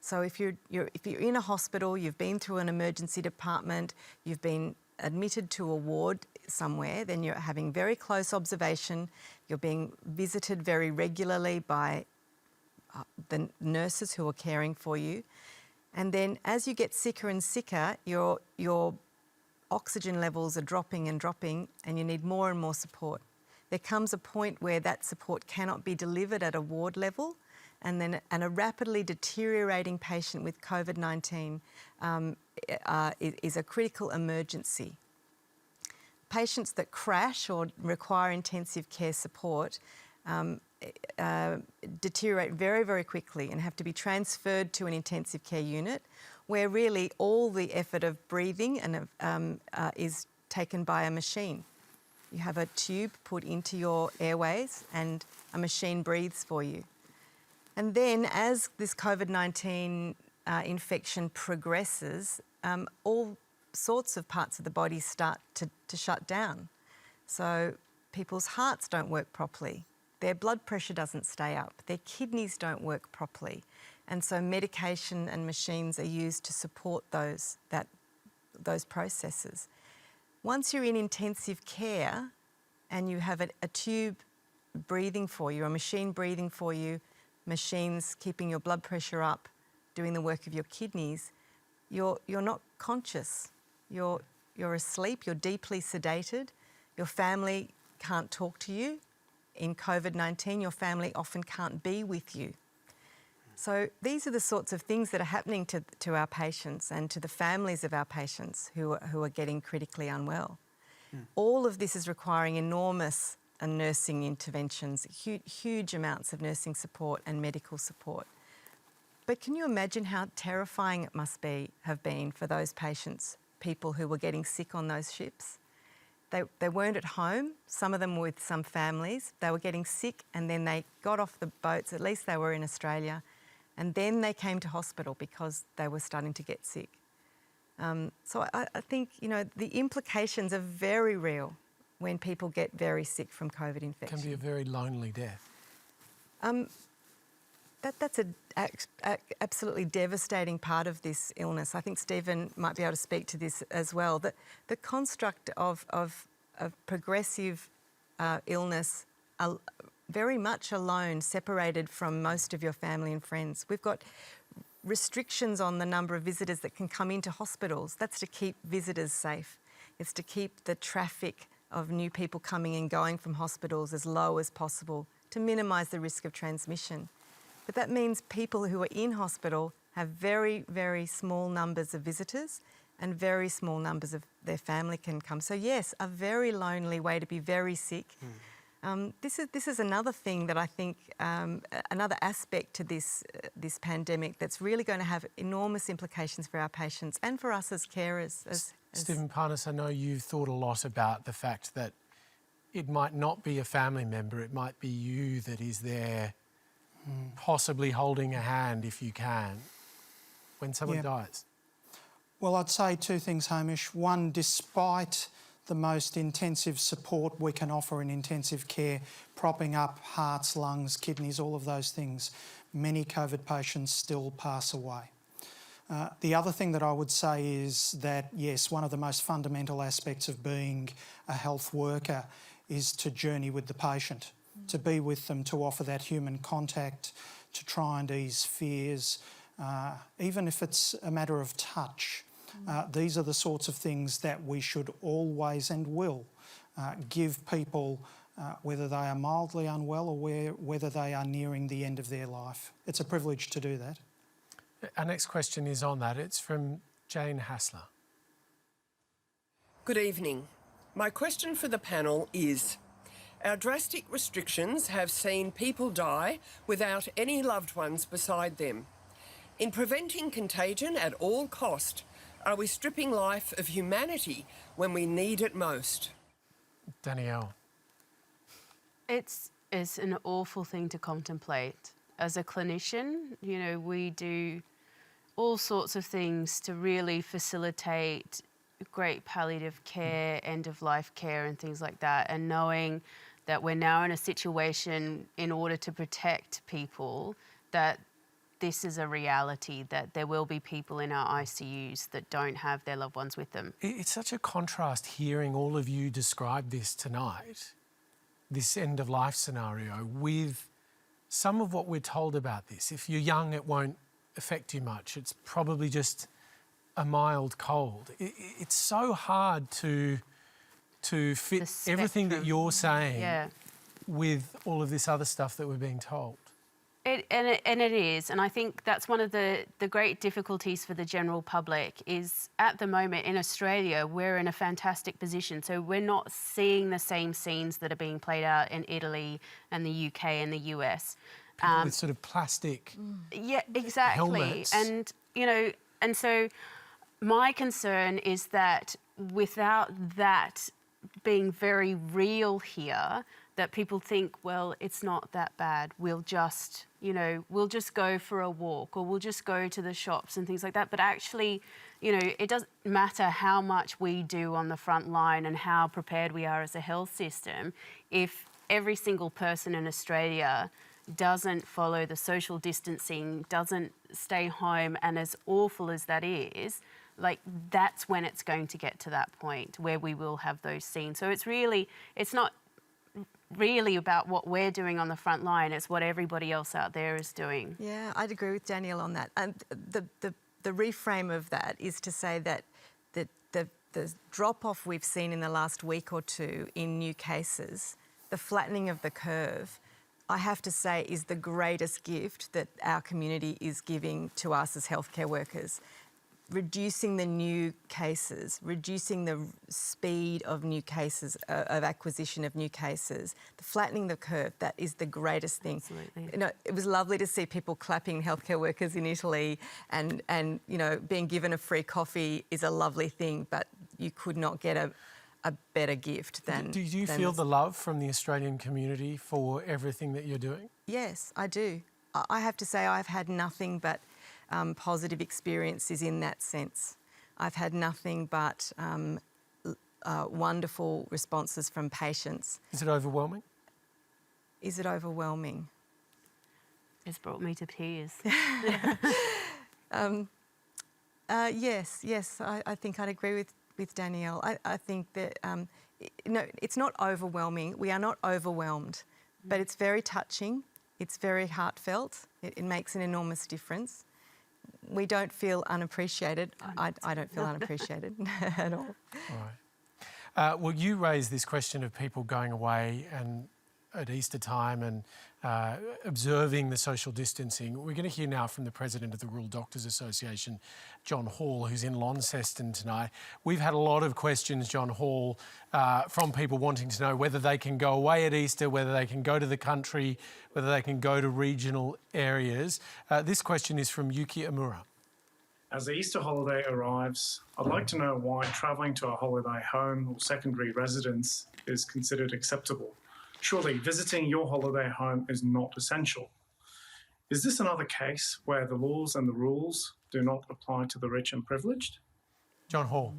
So if you're in a hospital, you've been through an emergency department, you've been admitted to a ward somewhere, then you're having very close observation, you're being visited very regularly by the nurses who are caring for you. And then as you get sicker and sicker, your oxygen levels are dropping and dropping, and you need more and more support. There comes a point where that support cannot be delivered at a ward level, and a rapidly deteriorating patient with COVID-19 is a critical emergency. Patients that crash or require intensive care support deteriorate very, very quickly and have to be transferred to an intensive care unit where really all the effort of breathing is taken by a machine. You have a tube put into your airways and a machine breathes for you. And then as this COVID-19 infection progresses, all sorts of parts of the body start to shut down. So people's hearts don't work properly. Their blood pressure doesn't stay up. Their kidneys don't work properly. And so medication and machines are used to support those processes. Once you're in intensive care and you have a tube breathing for you, a machine breathing for you, machines keeping your blood pressure up, doing the work of your kidneys, you're not conscious. You're asleep, you're deeply sedated. Your family can't talk to you. In COVID-19, your family often can't be with you. So these are the sorts of things that are happening to our patients and to the families of our patients who are getting critically unwell. All of this is requiring enormous nursing interventions, huge amounts of nursing support and medical support. But can you imagine how terrifying it must have been for those patients, people who were getting sick on those ships? They weren't at home, some of them were with some families. They were getting sick and then they got off the boats, at least they were in Australia, and then they came to hospital because they were starting to get sick. So I think, the implications are very real when people get very sick from COVID infection. It can be a very lonely death. That's an absolutely devastating part of this illness. I think Stephen might be able to speak to this as well. The construct of progressive illness, very much alone, separated from most of your family and friends. We've got restrictions on the number of visitors that can come into hospitals. That's to keep visitors safe. It's to keep the traffic of new people coming and going from hospitals as low as possible to minimise the risk of transmission. But that means people who are in hospital have very, very small numbers of visitors and very small numbers of their family can come. So yes, a very lonely way to be very sick. This is another thing that I think, another aspect to this pandemic that's really going to have enormous implications for our patients and for us as carers. Stephen Parnis, I know you've thought a lot about the fact that it might not be a family member, it might be you that is there possibly holding a hand, if you can, when someone dies. Well, I'd say two things, Hamish. One, despite the most intensive support we can offer in intensive care, propping up hearts, lungs, kidneys, all of those things, many COVID patients still pass away. The other thing that I would say is that, yes, one of the most fundamental aspects of being a health worker is to journey with the patient, to be with them, to offer that human contact, to try and ease fears, even if it's a matter of touch. These are the sorts of things that we should always and will give people, whether they are mildly unwell or whether they are nearing the end of their life. It's a privilege to do that. Our next question is on that. It's from Jane Hassler. Good evening. My question for the panel is, our drastic restrictions have seen people die without any loved ones beside them. In preventing contagion at all cost, are we stripping life of humanity when we need it most? Danielle. It's an awful thing to contemplate. As a clinician, you know, we do all sorts of things to really facilitate great palliative care, end-of-life care and things like that, and knowing that we're now in a situation in order to protect people that this is a reality, that there will be people in our ICUs that don't have their loved ones with them. It's such a contrast hearing all of you describe this tonight, this end-of-life scenario, with some of what we're told about this. If you're young, it won't affect you much. It's probably just a mild cold. It's so hard to fit everything that you're saying with all of this other stuff that we're being told. It is, and I think that's one of the great difficulties for the general public is at the moment in Australia, we're in a fantastic position. So we're not seeing the same scenes that are being played out in Italy and the UK and the US. People with sort of plastic helmets. And, you know, and so my concern is that without that being very real here, that people think, well, it's not that bad. We'll just, you know, we'll just go for a walk or we'll just go to the shops and things like that. But actually, you know, it doesn't matter how much we do on the front line and how prepared we are as a health system if every single person in Australia doesn't follow the social distancing, doesn't stay home, and as awful as that is, like that's when it's going to get to that point where we will have those scenes. So it's not really about what we're doing on the front line, it's what everybody else out there is doing. Yeah, I'd agree with Danielle on that. And the reframe of that is to say that the drop-off we've seen in the last week or two in new cases, the flattening of the curve, I have to say is the greatest gift that our community is giving to us as healthcare workers. Reducing the new cases, reducing the speed of new cases, of acquisition of new cases, the flattening the curve, that is the greatest thing. Absolutely. You know, it was lovely to see people clapping healthcare workers in Italy and you know, being given a free coffee is a lovely thing, but you could not get a better gift than... Do you feel the love from the Australian community for everything that you're doing? Yes, I do. I have to say I've had nothing but positive experiences in that sense. I've had nothing but wonderful responses from patients. Is it overwhelming? Is it overwhelming? It's brought me to tears. Yes, I think I'd agree with Danielle. I think that, no, it's not overwhelming. We are not overwhelmed, but it's very touching. It's very heartfelt. It makes an enormous difference. We don't feel unappreciated. I don't feel unappreciated at all. All right. Well, you raised this question of people going away and at Easter time and observing the social distancing. We're going to hear now from the President of the Rural Doctors Association, John Hall, who's in Launceston tonight. We've had a lot of questions, John Hall, from people wanting to know whether they can go away at Easter, whether they can go to the country, whether they can go to regional areas. This question is from Yuki Amura. As the Easter holiday arrives, I'd like to know why travelling to a holiday home or secondary residence is considered acceptable. Surely visiting your holiday home is not essential. Is this another case where the laws and the rules do not apply to the rich and privileged? John Hall.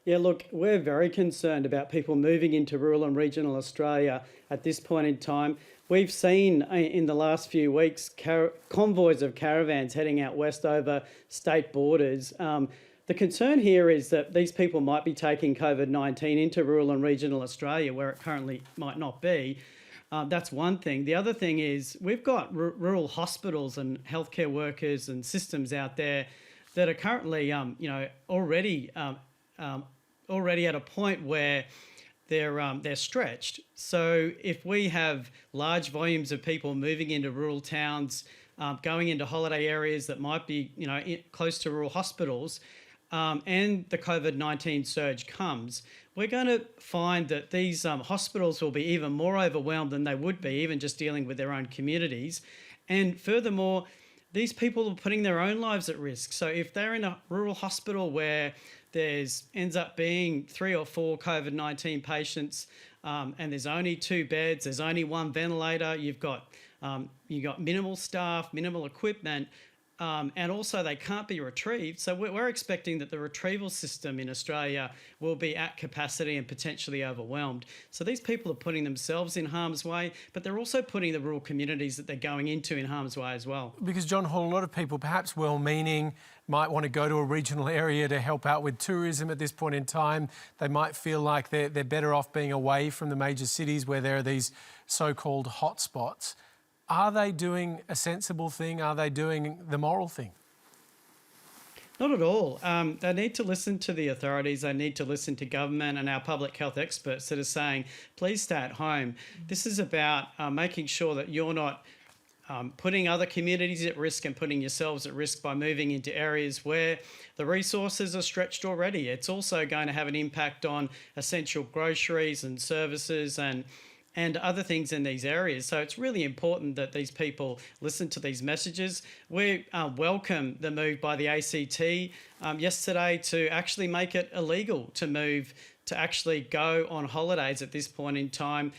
Yeah, look, we're very concerned about people moving into rural and regional Australia at this point in time. We've seen in the last few weeks convoys of caravans heading out west over state borders. The concern here is that these people might be taking COVID-19 into rural and regional Australia where it currently might not be. That's one thing. The other thing is we've got rural hospitals and healthcare workers and systems out there that are currently, already at a point where they're stretched. So if we have large volumes of people moving into rural towns, going into holiday areas that might be, close to rural hospitals, and the COVID-19 surge comes, we're going to find that these hospitals will be even more overwhelmed than they would be, even just dealing with their own communities. And furthermore, these people are putting their own lives at risk. So if they're in a rural hospital where ends up being 3 or 4 COVID-19 patients, and there's only 2 beds, there's only 1 ventilator, you've got minimal staff, minimal equipment, and also they can't be retrieved. So we're expecting that the retrieval system in Australia will be at capacity and potentially overwhelmed. So these people are putting themselves in harm's way, but they're also putting the rural communities that they're going into in harm's way as well. Because, John Hall, a lot of people, perhaps well-meaning, might want to go to a regional area to help out with tourism at this point in time. They might feel like they're better off being away from the major cities where there are these so-called hotspots. Are they doing a sensible thing? Are they doing the moral thing? Not at all. They need to listen to the authorities. They need to listen to government and our public health experts that are saying, please stay at home. This is about making sure that you're not putting other communities at risk and putting yourselves at risk by moving into areas where the resources are stretched already. It's also going to have an impact on essential groceries and services and other things in these areas. So it's really important that these people listen to these messages. We welcome the move by the ACT yesterday to actually make it illegal to actually go on holidays at this point in time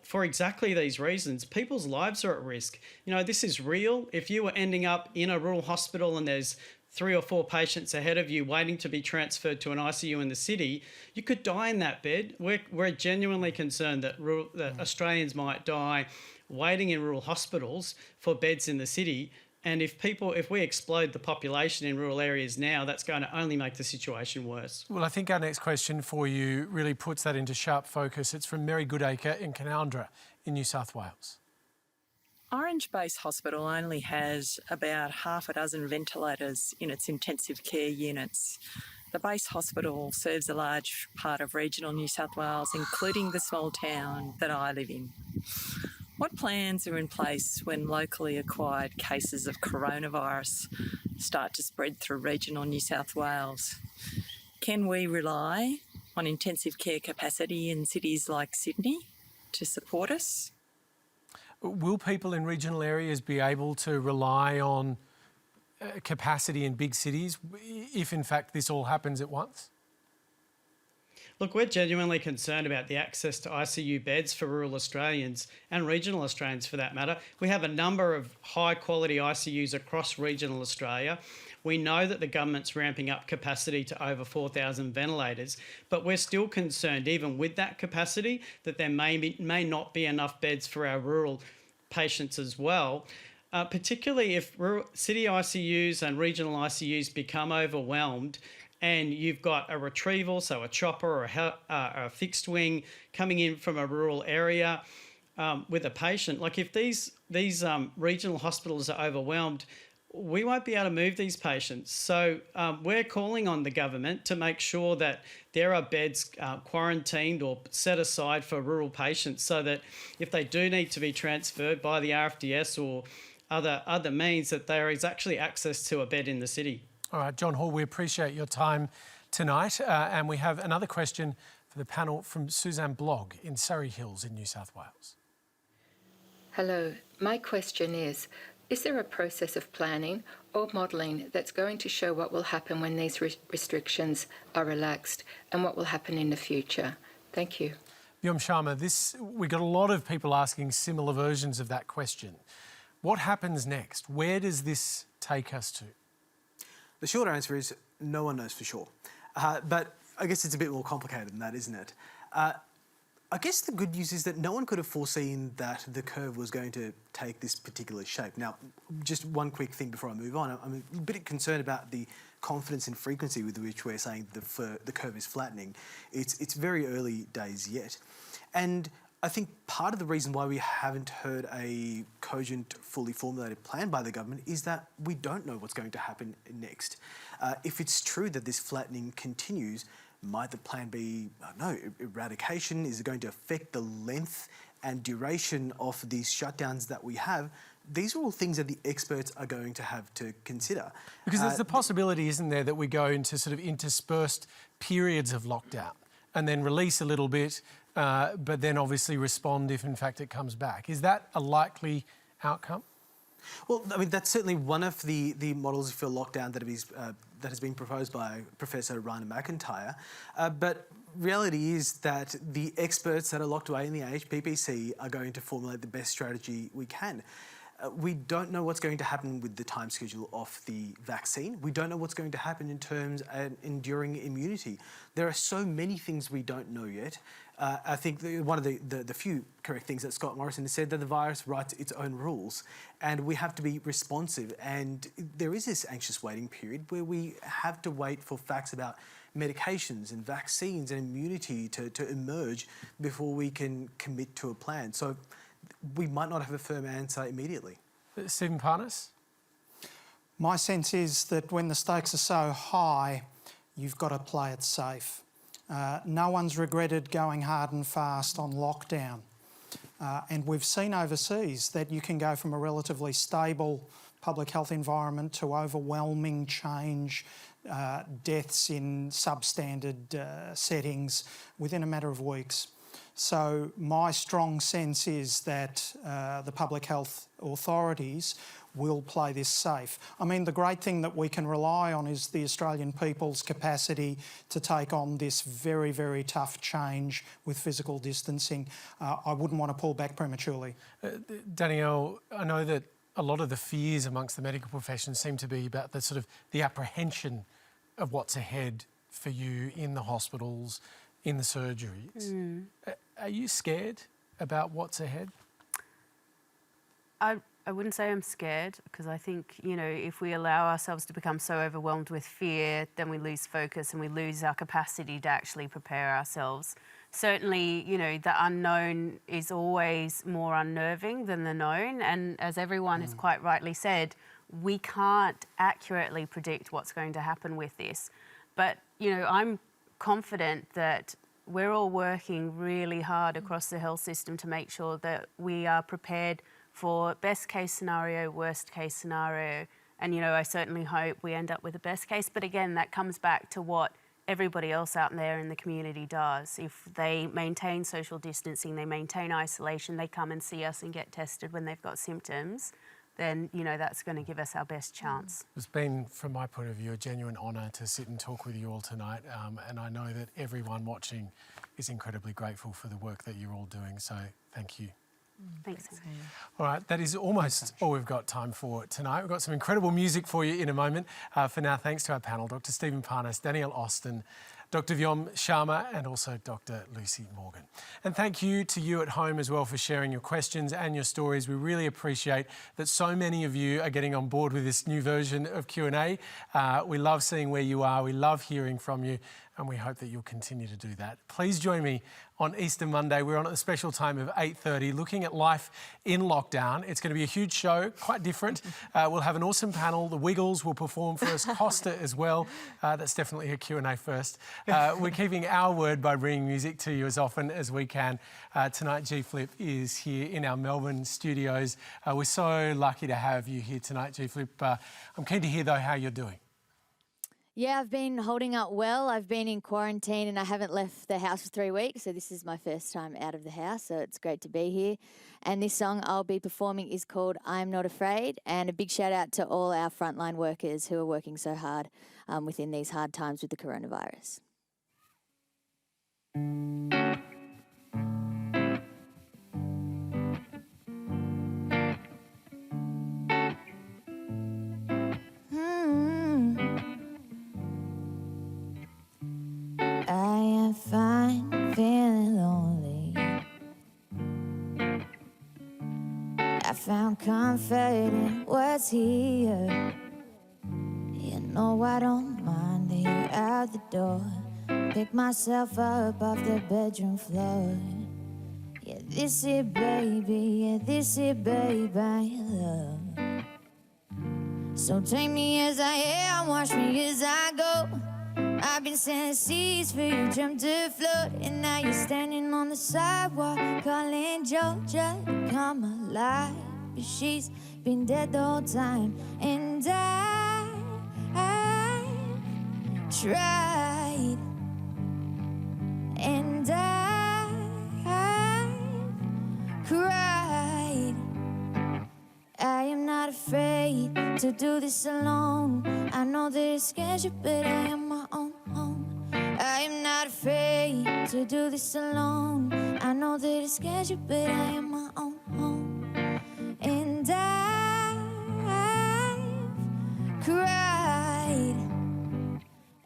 for exactly these reasons. People's lives are at risk. You know, this is real. If you were ending up in a rural hospital and there's 3 or 4 patients ahead of you waiting to be transferred to an ICU in the city, you could die in that bed. We're genuinely concerned that Australians might die waiting in rural hospitals for beds in the city. And if we explode the population in rural areas now, that's going to only make the situation worse. Well, I think our next question for you really puts that into sharp focus. It's from Mary Goodacre in Canowindra in New South Wales. Orange Base Hospital only has about half a dozen ventilators in its intensive care units. The base hospital serves a large part of regional New South Wales, including the small town that I live in. What plans are in place when locally acquired cases of coronavirus start to spread through regional New South Wales? Can we rely on intensive care capacity in cities like Sydney to support us? Will people in regional areas be able to rely on capacity in big cities if, in fact, this all happens at once? Look, we're genuinely concerned about the access to ICU beds for rural Australians and regional Australians for that matter. We have a number of high-quality ICUs across regional Australia. We know that the government's ramping up capacity to over 4,000 ventilators, but we're still concerned, even with that capacity, that there may not be enough beds for our rural patients as well, particularly if city ICUs and regional ICUs become overwhelmed and you've got a retrieval, so a chopper or a fixed wing coming in from a rural area with a patient. Like if these regional hospitals are overwhelmed, we won't be able to move these patients. So we're calling on the government to make sure that there are beds quarantined or set aside for rural patients so that if they do need to be transferred by the RFDS or other means, that there is actually access to a bed in the city. All right, John Hall, we appreciate your time tonight. And we have another question for the panel from Suzanne Blogg in Surrey Hills in New South Wales. Hello, my question is there a process of planning or modelling that's going to show what will happen when these restrictions are relaxed and what will happen in the future? Thank you. Vyom Sharma, we got a lot of people asking similar versions of that question. What happens next? Where does this take us to? The short answer is no one knows for sure. But I guess it's a bit more complicated than that, isn't it? I guess the good news is that no one could have foreseen that the curve was going to take this particular shape. Now, just one quick thing before I move on. I'm a bit concerned about the confidence and frequency with which we're saying the curve is flattening. It's very early days yet. And I think part of the reason why we haven't heard a cogent, fully formulated plan by the government is that we don't know what's going to happen next. If it's true that this flattening continues, might the plan be, I don't know, eradication? Is it going to affect the length and duration of these shutdowns that we have? These are all things that the experts are going to have to consider. Because there's the possibility, isn't there, that we go into sort of interspersed periods of lockdown and then release a little bit, but then obviously respond if in fact it comes back. Is that a likely outcome? Well, I mean, that's certainly one of the models for lockdown that has been proposed by Professor Ryan McIntyre. But reality is that the experts that are locked away in the AHPPC are going to formulate the best strategy we can. We don't know what's going to happen with the time schedule of the vaccine. We don't know what's going to happen in terms of enduring immunity. There are so many things we don't know yet. I think one of the few correct things that Scott Morrison has said, that the virus writes its own rules and we have to be responsive. And there is this anxious waiting period where we have to wait for facts about medications and vaccines and immunity to emerge before we can commit to a plan. So we might not have a firm answer immediately. Stephen Parnis? My sense is that when the stakes are so high, you've got to play it safe. No one's regretted going hard and fast on lockdown. And we've seen overseas that you can go from a relatively stable public health environment to overwhelming change, deaths in substandard settings within a matter of weeks. So my strong sense is that the public health authorities will play this safe. I mean, the great thing that we can rely on is the Australian people's capacity to take on this very, very tough change with physical distancing. I wouldn't want to pull back prematurely. Danielle, I know that a lot of the fears amongst the medical profession seem to be about the sort of the apprehension of what's ahead for you in the hospitals, in the surgeries. Are you scared about what's ahead? I wouldn't say I'm scared, because I think, you know, if we allow ourselves to become so overwhelmed with fear, then we lose focus and we lose our capacity to actually prepare ourselves. Certainly, you know, the unknown is always more unnerving than the known. And as everyone has quite rightly said, we can't accurately predict what's going to happen with this. But, you know, I'm confident that we're all working really hard across the health system to make sure that we are prepared for best case scenario, worst case scenario. And, you know, I certainly hope we end up with the best case. But again, that comes back to what everybody else out there in the community does. If they maintain social distancing, they maintain isolation, they come and see us and get tested when they've got symptoms, then, you know, that's going to give us our best chance. It's been, from my point of view, a genuine honour to sit and talk with you all tonight. And I know that everyone watching is incredibly grateful for the work that you're all doing. So thank you. Thanks. All right, that is almost all we've got time for tonight. We've got some incredible music for you in a moment. For now, thanks to our panel, Dr. Stephen Parnis, Danielle Austin, Dr. Vyom Sharma, and also Dr. Lucy Morgan. And thank you to you at home as well for sharing your questions and your stories. We really appreciate that so many of you are getting on board with this new version of Q&A. We love seeing where you are. We love hearing from you, and we hope that you'll continue to do that. Please join me on Easter Monday. We're on at the special time of 8:30, looking at life in lockdown. It's going to be a huge show, quite different. We'll have an awesome panel. The Wiggles will perform for us, Costa as well. That's definitely a Q&A first. We're keeping our word by bringing music to you as often as we can. Tonight, G Flip is here in our Melbourne studios. We're so lucky to have you here tonight, G Flip. I'm keen to hear, though, how you're doing. Yeah, I've been holding up well. I've been in quarantine and I haven't left the house for 3 weeks. So this is my first time out of the house. So it's great to be here. And this song I'll be performing is called I'm Not Afraid. And a big shout out to all our frontline workers who are working so hard within these hard times with the coronavirus. I am fine, feeling lonely. I found comfort in what's here. You know I don't mind that you're out the door. Pick myself up off the bedroom floor. Yeah, this it, baby. Yeah, this it, baby. I love. So take me as I am, watch me as I go. I've been sending seeds for your dream to float, and now you're standing on the sidewalk calling Georgia to come alive. But she's been dead the whole time, and I tried, and I cried. I am not to do this alone. I know that it scares you, but I am my own home. I am not afraid to do this alone. I know that it scares you, but I am my own home. And I've cried.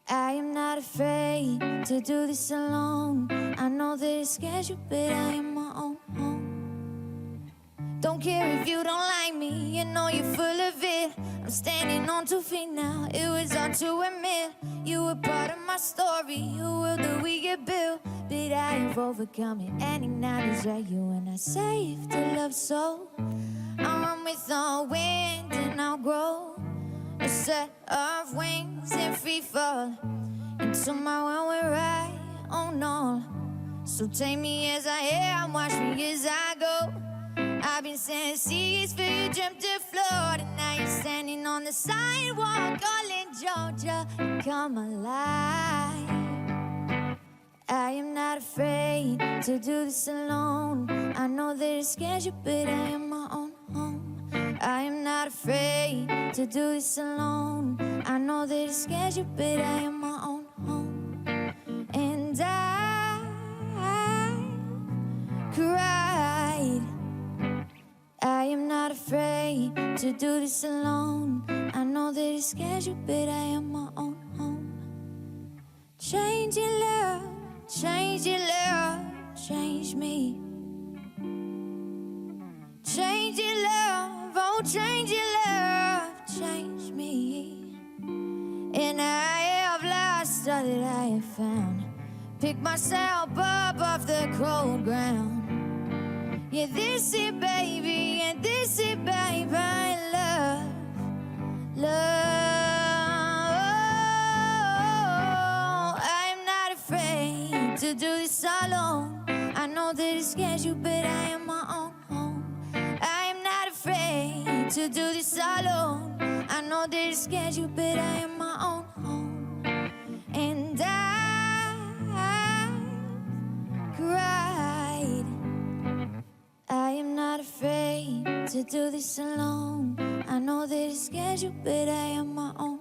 I am not afraid to do this alone. I know that it scares you, but I am my own home. Don't care if you don't like me, you know you're full of it. I'm standing on 2 feet now, it was hard to admit. You were part of my story, a world that we get built. But I have overcome it, and acknowledge that you and I saved the love soul. I'll run with all wind and I'll grow a set of wings and free fall into my world where I own all. So take me as I am, watch me as I go. I've been saying seas for you, dreamt to Florida. Now you're standing on the sidewalk, all in Georgia. Come alive. I am not afraid to do this alone. I know that it scares you, but I am my own home. I am not afraid to do this alone. I know that it scares you, but I am my own home. And I've cried. I am not afraid to do this alone. I know that it scares you, but I am my own home. Change your love, change your love, change me. Change your love, oh change your love, change me. And I have lost all that I have found. Pick myself up off the cold ground. Yeah, this is baby, and this is baby, I love, love. I'm not afraid to do this alone. I know that it scares you, but I am my own home. I'm not afraid to do this alone. I know that it scares you, but I am my own home. And I've cried. I am not afraid to do this alone. I know that it scares you, but I am my own.